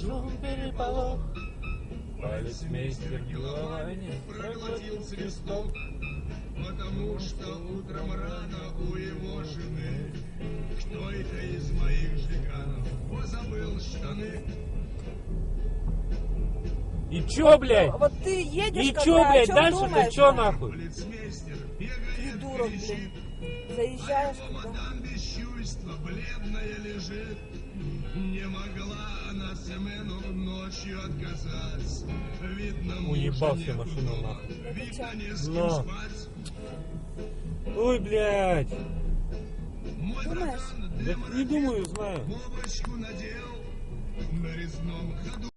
Шум, переполох. Полицмейстер Геловани проглотил свисток, потому что утром рано у его жены кто-то из моих жиганов позабыл штаны. И чё, блядь? Вот ты едешь, И когда, чё, о блядь, чём дальше-то думаешь, чё да? нахуй? Полицмейстер бегает, Придурок, кричит, блин. Заезжаешь куда? мадам без чувства, бледная лежит. Не могла она Семену ночью отказать. Видно, мужа Уебался нету машину дома. нахуй. Видно, не с кем На. спать. Ой, блядь. Мой Думаешь? братан Да для не думаю, знаю. бомбочку надел на резном ходу.